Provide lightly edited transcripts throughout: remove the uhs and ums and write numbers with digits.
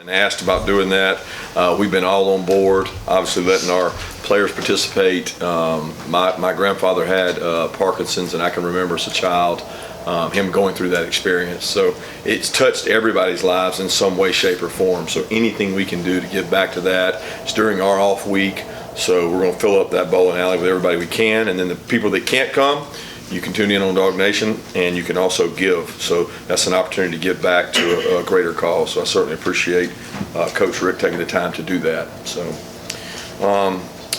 and asked about doing that. We've been all on board, obviously letting our players participate. My grandfather had Parkinson's, and I can remember as a child him going through that experience. So it's touched everybody's lives in some way, shape, or form. So anything we can do to give back to that. It's during our off week, so we're going to fill up that bowling alley with everybody we can. And then the people that can't come, you can tune in on DawgNation, and you can also give. So that's an opportunity to give back to a greater cause. So I certainly appreciate Coach Rick taking the time to do that. So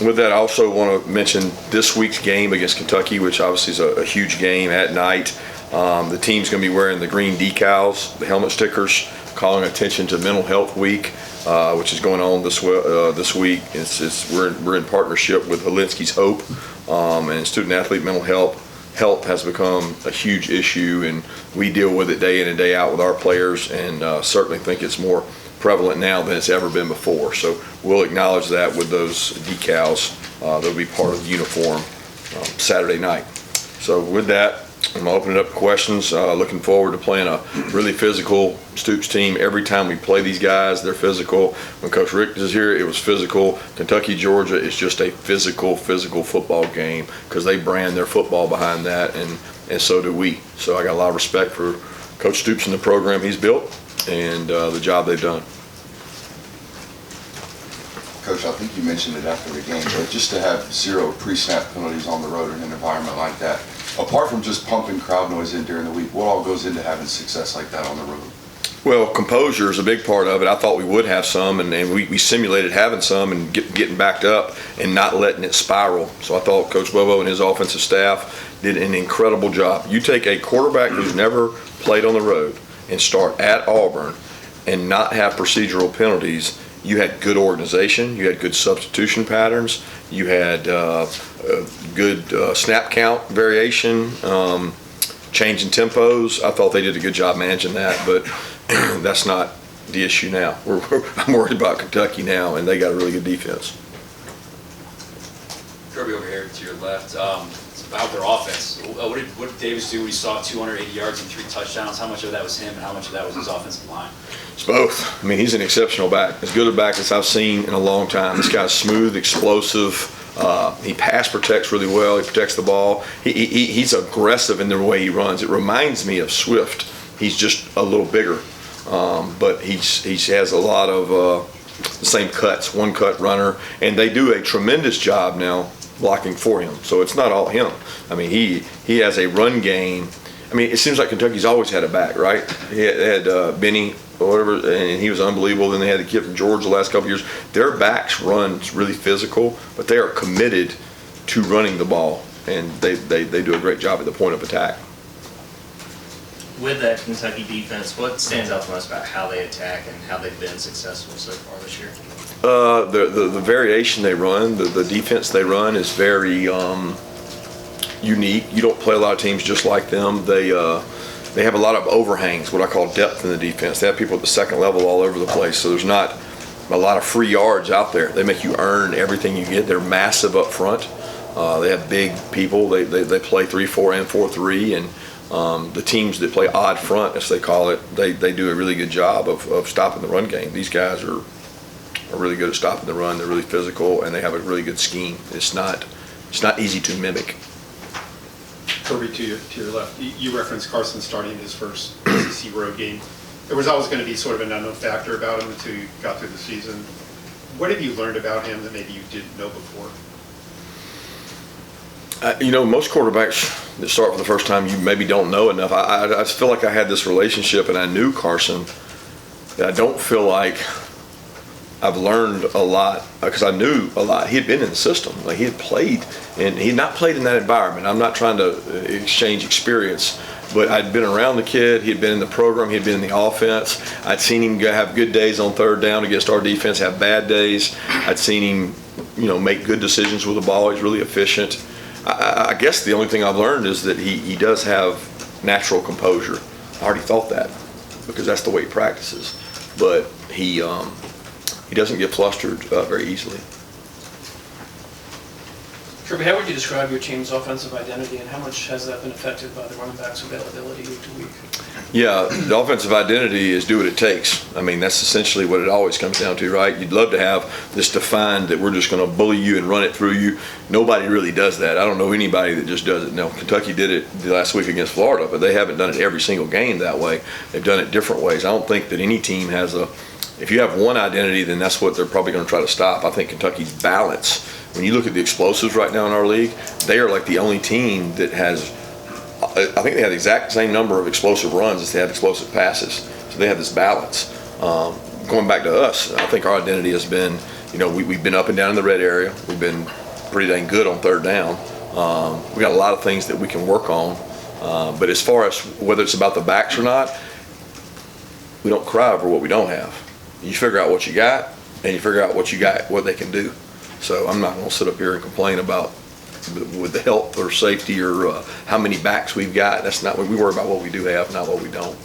with that, I also want to mention this week's game against Kentucky, which obviously is a huge game at night. The team's going to be wearing the green decals, the helmet stickers, calling attention to Mental Health Week, which is going on this week. We're in partnership with Helinski's Hope, and student athlete mental health has become a huge issue, and we deal with it day in and day out with our players, and certainly think it's more prevalent now than it's ever been before. So we'll acknowledge that with those decals. They'll be part of the uniform Saturday night. So with that, I'm going to open it up to questions. Looking forward to playing a really physical Stoops team. Every time we play these guys, they're physical. When Coach Rick is here, it was physical. Kentucky, Georgia is just a physical football game because they brand their football behind that, and so do we. So I got a lot of respect for Coach Stoops and the program he's built and the job they've done. Coach, I think you mentioned it after the game, but just to have 0 pre-snap penalties on the road in an environment like that, apart from just pumping crowd noise in during the week, what all goes into having success like that on the road? Well, composure is a big part of it. I thought we would have some, and we simulated having some and getting backed up and not letting it spiral. So I thought Coach Bobo and his offensive staff did an incredible job. You take a quarterback who's never played on the road and start at Auburn and not have procedural penalties. You had good organization, you had good substitution patterns, you had good snap count variation, changing tempos. I thought they did a good job managing that, but that's not the issue now. I'm worried about Kentucky now, and they got a really good defense. Kirby over here to your left. It's about their offense. What did Davis do when he saw 280 yards and 3 touchdowns? How much of that was him, and how much of that was his offensive line? It's both. I mean, he's an exceptional back. As good a back as I've seen in a long time. This guy's smooth, explosive. He pass protects really well. He protects the ball. He's aggressive in the way he runs. It reminds me of Swift. He's just a little bigger, but he has a lot of the same cuts, one-cut runner, and they do a tremendous job now blocking for him. So it's not all him. I mean, he has a run game. I mean, it seems like Kentucky's always had a back, right? They had Benny or whatever, and he was unbelievable. Then they had the kid from Georgia the last couple of years. Their backs run really physical, but they are committed to running the ball, and they do a great job at the point of attack. With that Kentucky defense, what stands out the most about how they attack and how they've been successful so far this year? The variation they run, the defense they run is very unique. You don't play a lot of teams just like them. They have a lot of overhangs, what I call depth in the defense. They have people at the second level all over the place, so there's not a lot of free yards out there. They make you earn everything you get. They're massive up front. They have big people. They play 3-4 and 4-3, and the teams that play odd front, as they call it, they do a really good job of stopping the run game. These guys are really good at stopping the run. They're really physical, and they have a really good scheme. It's not easy to mimic. Kirby, to your left, you referenced Carson starting his first SEC road game. There was always going to be sort of an unknown factor about him until you got through the season. What have you learned about him that maybe you didn't know before? Most quarterbacks that start for the first time, you maybe don't know enough. I just feel like I had this relationship, and I knew Carson. I don't feel like I've learned a lot because I knew a lot. He had been in the system. Like, he had played, and he had not played in that environment. I'm not trying to exchange experience, but I'd been around the kid. He had been in the program. He had been in the offense. I'd seen him have good days on third down against our defense, have bad days. I'd seen him, make good decisions with the ball. He's really efficient. I guess the only thing I've learned is that he does have natural composure. I already thought that because that's the way he practices. But he doesn't get flustered very easily. Kirby, how would you describe your team's offensive identity, and how much has that been affected by the running back's availability week to week? Yeah, the offensive identity is do what it takes. I mean, that's essentially what it always comes down to, right? You'd love to have this defined that we're just going to bully you and run it through you. Nobody really does that. I don't know anybody that just does it. Now, Kentucky did it last week against Florida, but they haven't done it every single game that way. They've done it different ways. I don't think that any team has if you have one identity, then that's what they're probably going to try to stop. I think Kentucky's balance, when you look at the explosives right now in our league, they are like the only team that has, I think they have the exact same number of explosive runs as they have explosive passes. So they have this balance. Going back to us, I think our identity has been, we've been up and down in the red area. We've been pretty dang good on third down. We got a lot of things that we can work on. But as far as whether it's about the backs or not, we don't cry over what we don't have. You figure out what you got, and you figure out what they can do. So I'm not going to sit up here and complain about with the health or safety or how many backs we've got. That's not what we worry about. What we do have, not what we don't.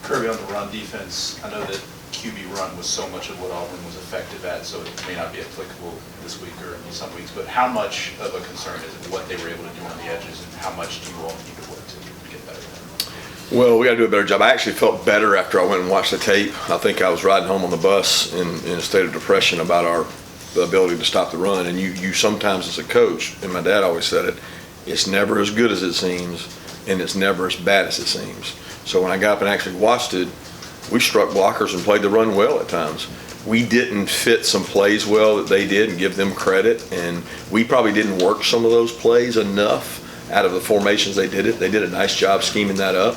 Kirby, on the run defense, I know that QB run was so much of what Auburn was effective at, so it may not be applicable this week or in some weeks, but how much of a concern is it what they were able to do on the edges, and how much do you all need to work to get better at? Well, we got to do a better job. I actually felt better after I went and watched the tape. I think I was riding home on the bus in a state of depression about our ability to stop the run. And you sometimes as a coach, and my dad always said it, it's never as good as it seems, and it's never as bad as it seems. So when I got up and actually watched it, we struck blockers and played the run well at times. We didn't fit some plays well that they did and give them credit, and we probably didn't work some of those plays enough out of the formations they did it. They did a nice job scheming that up.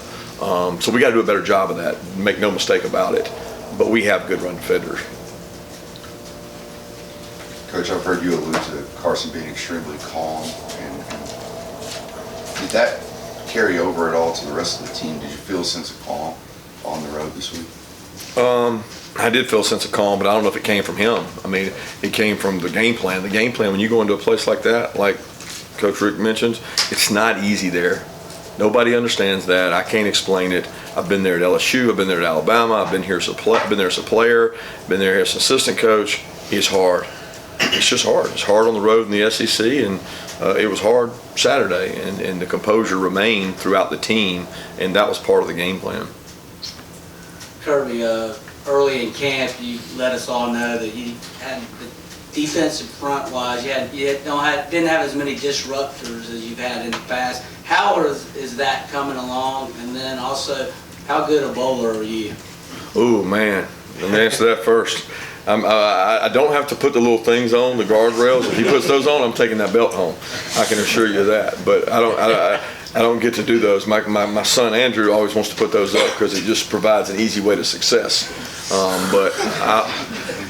So we got to do a better job of that. Make no mistake about it. But we have good run defenders. Coach, I've heard you allude to Carson being extremely calm, and did that carry over at all to the rest of the team? Did you feel a sense of calm on the road this week? I did feel a sense of calm, but I don't know if it came from him. I mean, it came from the game plan. The game plan, when you go into a place like that, like Coach Rick mentions, it's not easy there. Nobody understands that. I can't explain it. I've been there at LSU. I've been there at Alabama. I've been here as a player. Been there as an assistant coach. It's hard. It's just hard. It's hard on the road in the SEC, and it was hard Saturday. And the composure remained throughout the team, and that was part of the game plan. Kirby, early in camp, you let us all know that you had the defensive front-wise, didn't have as many disruptors as you've had in the past. How is that coming along? And then also, how good a bowler are you? Oh, man. Let me answer that first. I don't have to put the little things on, the guardrails. If he puts those on, I'm taking that belt home. I can assure you that. But I don't get to do those. My son Andrew always wants to put those up because it just provides an easy way to success. But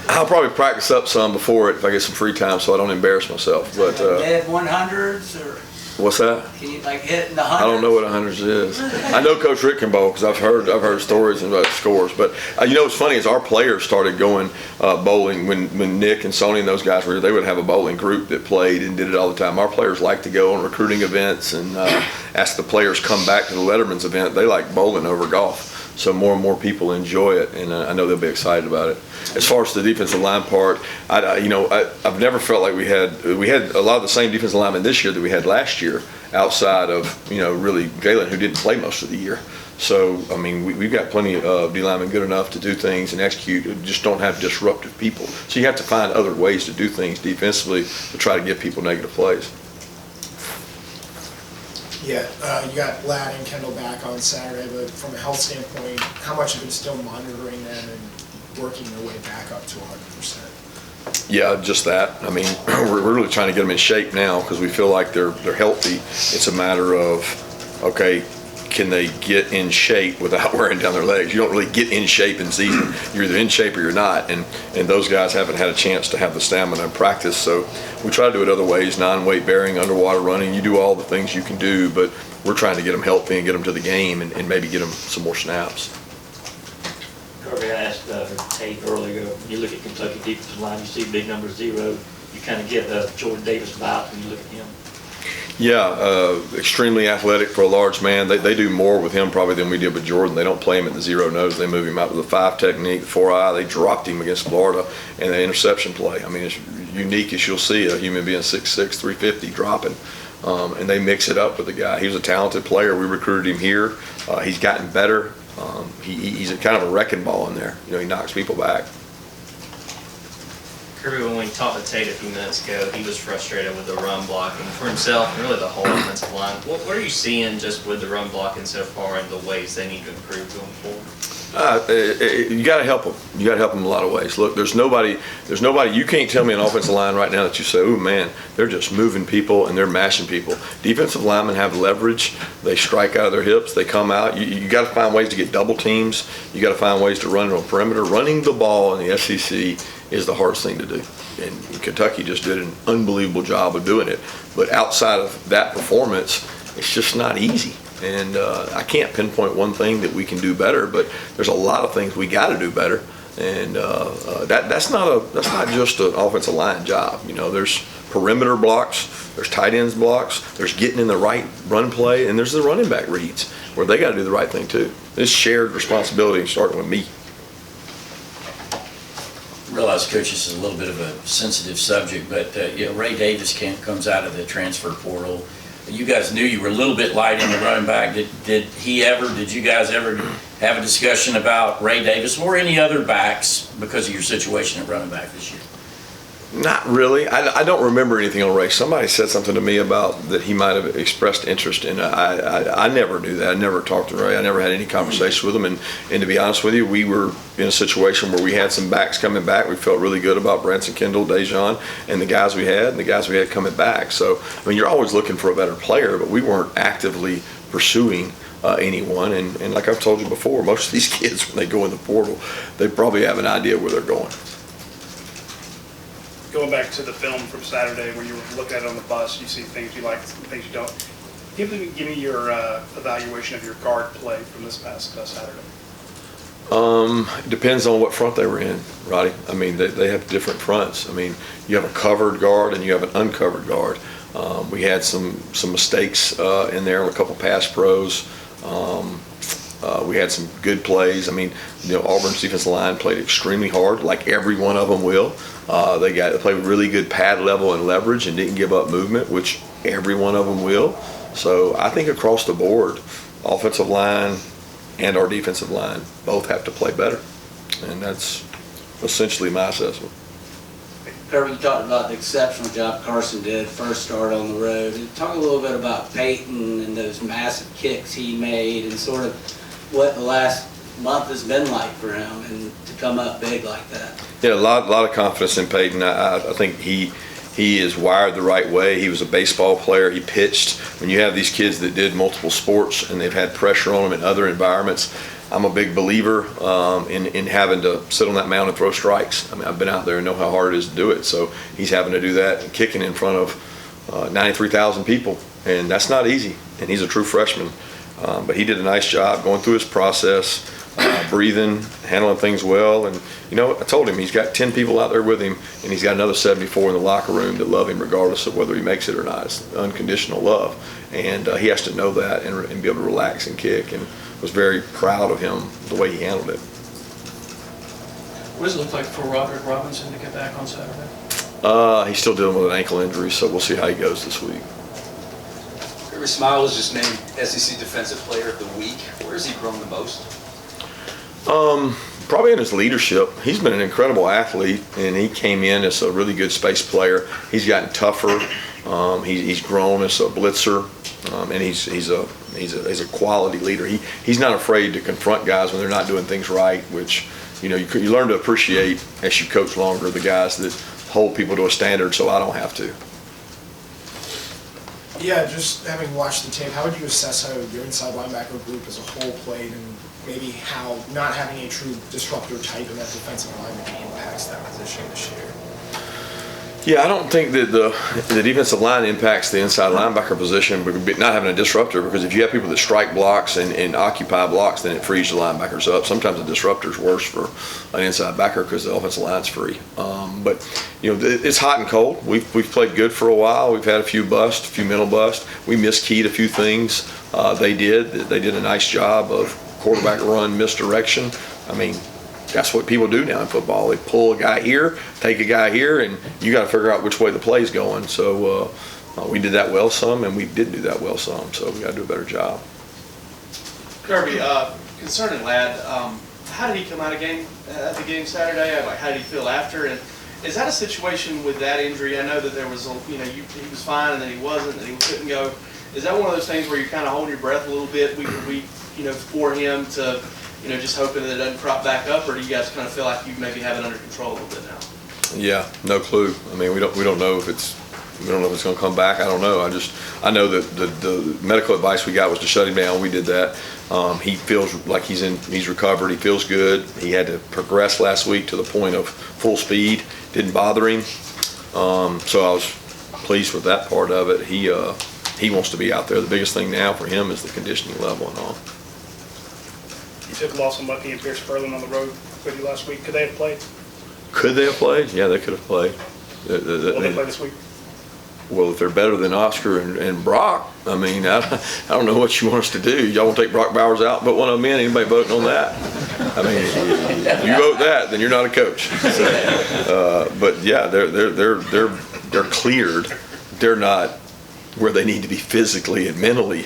I'll probably practice up some before it if I get some free time so I don't embarrass myself. But dead 100s or what's that? can you like hit the 100s? I don't know what 100s is. I know Coach Rick can bowl because I've heard stories about scores. But what's funny is our players started going bowling when Nick and Sony and those guys were here. They would have a bowling group that played and did it all the time. Our players like to go on recruiting events and ask the players come back to the Letterman's event. They like bowling over golf. So more and more people enjoy it, and I know they'll be excited about it. As far as the defensive line part, I've never felt like we had a lot of the same defensive linemen this year that we had last year, outside of really Galen, who didn't play most of the year. So I mean, we've got plenty of D linemen good enough to do things and execute. Just don't have disruptive people. So you have to find other ways to do things defensively to try to give people negative plays. Yeah, you got Ladd and Kendall back on Saturday, but from a health standpoint, how much of it is still monitoring them and working their way back up to 100%? Yeah, just that. I mean, we're really trying to get them in shape now because we feel like they're healthy. It's a matter of, okay, can they get in shape without wearing down their legs? You don't really get in shape in season. You're either in shape or you're not, and those guys haven't had a chance to have the stamina and practice. So we try to do it other ways, non-weight bearing, underwater running. You do all the things you can do, but we're trying to get them healthy and get them to the game and maybe get them some more snaps. Kirby, I asked Tate earlier, when you look at Kentucky defensive line, you see big number 0. You kind of get Jordan Davis vibe when you look at him. Yeah, extremely athletic for a large man. They do more with him probably than we did with Jordan. They don't play him at the 0 nose. They move him out to the 5 technique, the 4 eye. They dropped him against Florida in the interception play. I mean, unique as you'll see a human being 6'6", 350 dropping. And they mix it up with the guy. He was a talented player. We recruited him here. He's gotten better. He's a kind of a wrecking ball in there. He knocks people back. Kirby, when we talked to Tate a few minutes ago, he was frustrated with the run blocking for himself and really the whole offensive line. What are you seeing just with the run blocking so far and the ways they need to improve going forward? You got to help them. You got to help them in a lot of ways. Look, there's nobody. You can't tell me an offensive line right now that you say, oh man, they're just moving people and they're mashing people. Defensive linemen have leverage. They strike out of their hips. They come out. You got to find ways to get double teams. You got to find ways to run on a perimeter. Running the ball in the SEC is the hardest thing to do. And Kentucky just did an unbelievable job of doing it. But outside of that performance, it's just not easy. And I can't pinpoint one thing that we can do better, but there's a lot of things we got to do better. And that's not just an offensive line job. There's perimeter blocks, there's tight ends blocks, there's getting in the right run play, and there's the running back reads where they got to do the right thing too. It's shared responsibility, starting with me. I realize, Coach, this is a little bit of a sensitive subject, but Ray Davis comes out of the transfer portal. You guys knew you were a little bit light in the running back. Did you guys ever have a discussion about Ray Davis or any other backs because of your situation at running back this year? Not really. I don't remember anything on Ray. Somebody said something to me about that he might have expressed interest in. I never knew that. I never talked to Ray. I never had any conversation with him. And to be honest with you, we were in a situation where we had some backs coming back. We felt really good about Branson Kendall, Dejon, and the guys we had coming back. So, you're always looking for a better player, but we weren't actively pursuing anyone. And like I've told you before, most of these kids, when they go in the portal, they probably have an idea where they're going. Going back to the film from Saturday, when you were looking at it on the bus, you see things you like, things you don't. Give me your evaluation of your guard play from this past Saturday. It depends on what front they were in, Roddy. They have different fronts. You have a covered guard and you have an uncovered guard. We had some mistakes in there, a couple pass pros. We had some good plays. Auburn's defensive line played extremely hard, like every one of them will. They played really good pad level and leverage and didn't give up movement, which every one of them will. So I think across the board, offensive line and our defensive line both have to play better. And that's essentially my assessment. Kirby, you talked about the exceptional job Carson did first start on the road. Talk a little bit about Peyton and those massive kicks he made and sort of what the last month has been like for him and to come up big like that. Yeah, a lot of confidence in Peyton. I think he is wired the right way. He was a baseball player. He pitched. When you have these kids that did multiple sports and they've had pressure on them in other environments, I'm a big believer in having to sit on that mound and throw strikes. I've been out there and know how hard it is to do it. So he's having to do that and kicking in front of 93,000 people, and that's not easy. And he's a true freshman, but he did a nice job going through his process, breathing, handling things well. And I told him he's got 10 people out there with him, and he's got another 74 in the locker room that love him regardless of whether he makes it or not. It's unconditional love, and he has to know that and be able to relax and kick. And was very proud of him, the way he handled it. What does it look like for Roderick Robinson to get back on Saturday? He's still dealing with an ankle injury, so we'll see how he goes this week. Kirby Smart was just named SEC Defensive Player of the Week. Where has he grown the most? Probably in his leadership. He's been an incredible athlete, and he came in as a really good space player. He's gotten tougher. He's grown as a blitzer, and he's a quality leader. He's not afraid to confront guys when they're not doing things right, which you learn to appreciate as you coach longer, the guys that hold people to a standard so I don't have to. Yeah, just having watched the tape, how would you assess how your inside linebacker group as a whole played, and maybe how not having a true disruptor type in that defensive line maybe impacts that position this year? Yeah, I don't think that the defensive line impacts the inside linebacker position, but not having a disruptor, because if you have people that strike blocks and occupy blocks, then it frees the linebackers up. Sometimes a disruptor is worse for an inside backer because the offensive line's free. But it's hot and cold. We've played good for a while. We've had a few busts, a few mental busts. We miskeyed a few things. They did a nice job of quarterback run misdirection. that's what people do now in football. They pull a guy here, take a guy here, and you got to figure out which way the play's going. So we did that well some, and we didn't do that well some. So we got to do a better job. Kirby, concerning Ladd, how did he come out of at the game Saturday? Like, how did he feel after? And is that a situation with that injury? I know that there was, he was fine and then he wasn't, and he couldn't go. Is that one of those things where you're kind of holding your breath a little bit week to week, for him to, just hoping that it doesn't crop back up, or do you guys kind of feel like you maybe have it under control a little bit now? Yeah, no clue. I mean, we don't know if it's going to come back. I don't know. I know that the medical advice we got was to shut him down. We did that. He feels like he's recovered. He feels good. He had to progress last week to the point of full speed. Didn't bother him. So I was pleased with that part of it. He wants to be out there. The biggest thing now for him is the conditioning level and all. You took a loss on Bucky and Pierce Perlin on the road with you last week. Could they have played? Could they have played? Yeah, they could have played. Will they play this week? Well, if they're better than Oscar and Brock, I mean, I don't know what you want us to do. Y'all want to take Brock Bowers out and put one of them in? Anybody voting on that? I mean, you vote that, then you're not a coach. So, but yeah, they're cleared. They're not where they need to be physically and mentally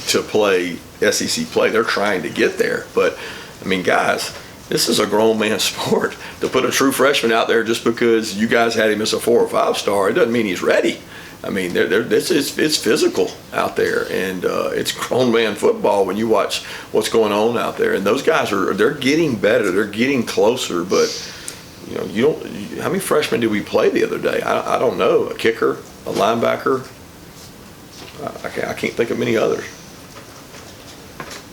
to play SEC play. They're trying to get there, but I mean, guys, this is a grown man sport. To put a true freshman out there just because you guys had him as a 4 or 5 star, it doesn't mean he's ready. I mean, it's physical out there, and it's grown man football when you watch what's going on out there. And those guys they're getting better, they're getting closer. But how many freshmen did we play the other day? I don't know. A kicker, a linebacker. I can't think of many others.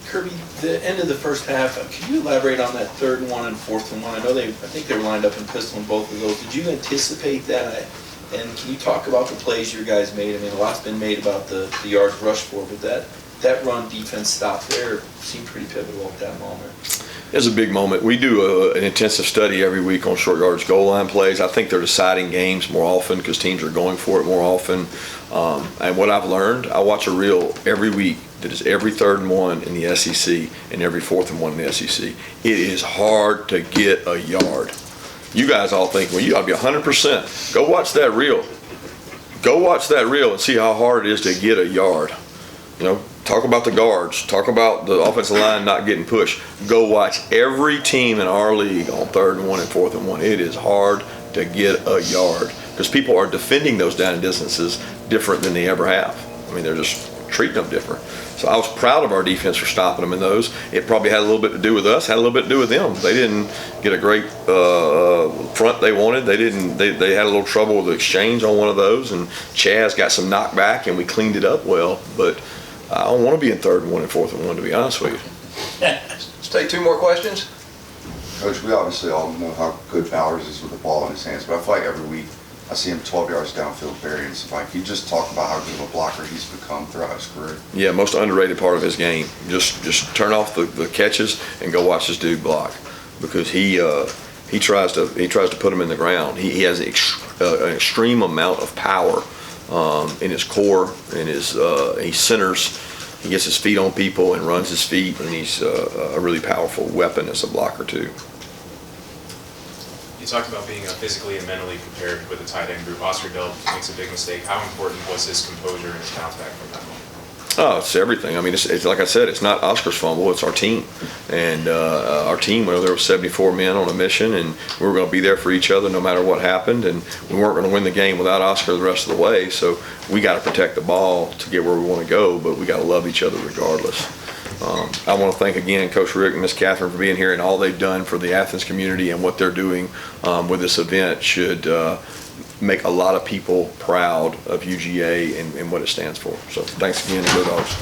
Kirby, the end of the first half, can you elaborate on that 3rd and 1 and 4th and 1? I think they were lined up in pistol in both of those. Did you anticipate that? And can you talk about the plays your guys made? I mean, a lot's been made about the yards rushed for, but that run defense stop there seemed pretty pivotal at that moment. It's a big moment. We do an intensive study every week on short yardage goal line plays. I think they're deciding games more often because teams are going for it more often. And what I've learned, I watch a reel every week that is every 3rd and 1 in the SEC and every 4th and 1 in the SEC. It is hard to get a yard. You guys all think, well, you ought to be 100%. Go watch that reel. Go watch that reel and see how hard it is to get a yard. Talk about the guards. Talk about the offensive line not getting pushed. Go watch every team in our league on 3rd and 1 and 4th and 1. It is hard to get a yard because people are defending those down and distances different than they ever have. I mean, they're just treating them different. So I was proud of our defense for stopping them in those. It probably had a little bit to do with us, had a little bit to do with them. They didn't get a great front they wanted. They had a little trouble with the exchange on one of those, and Chaz got some knockback, and we cleaned it up well. But I don't want to be in 3rd and 1 and 4th and 1, to be honest with you. Let's take 2 more questions. Coach, we obviously all know how good Bowers is with the ball in his hands, but I feel like every week I see him 12 yards downfield burying somebody. Can you just talk about how good of a blocker he's become throughout his career? Yeah, most underrated part of his game. Just turn off the catches and go watch this dude block, because he tries to put him in the ground. He has an extreme amount of power in his core, in he centers. He gets his feet on people and runs his feet, and he's a really powerful weapon as a blocker too. You talked about being physically and mentally prepared with the tight end group. Oscar Dell makes a big mistake. How important was his composure and his bounce back from that moment? Oh, it's everything. I mean, it's like I said, it's not Oscar's fumble, it's our team. And our team, there were 74 men on a mission, and we were going to be there for each other no matter what happened. And we weren't going to win the game without Oscar the rest of the way. So we got to protect the ball to get where we want to go, but we got to love each other regardless. I want to thank again Coach Rick and Miss Catherine for being here, and all they've done for the Athens community, and what they're doing with this event should make a lot of people proud of UGA and what it stands for. So thanks again, and go Dogs.